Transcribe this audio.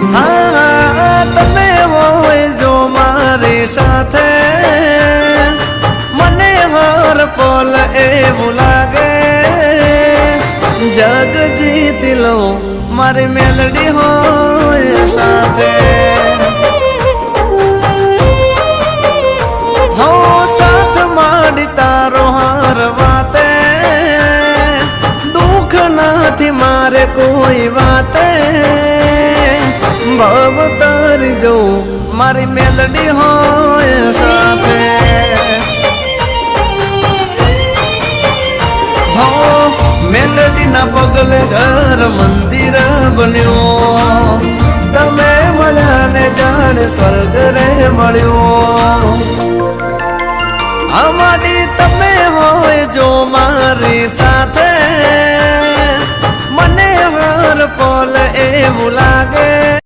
हाँ तमे होय जो मारी साथे मने हर पल एवुं लागे जग जीती लो मारी मेलडी होय साथे हो साथ माडी तारो हर वाते दुख नाथी मारे कोई वाते भव तारी जो मारी मेलडी होय साथे हो मेलडी ना पगले घर मंदिर बन्यो तमे मळ्या ने जाने स्वर्ग रे मळ्यो अमाडी तमे होय जो मारी साथे मने हर पल एवुं लागे।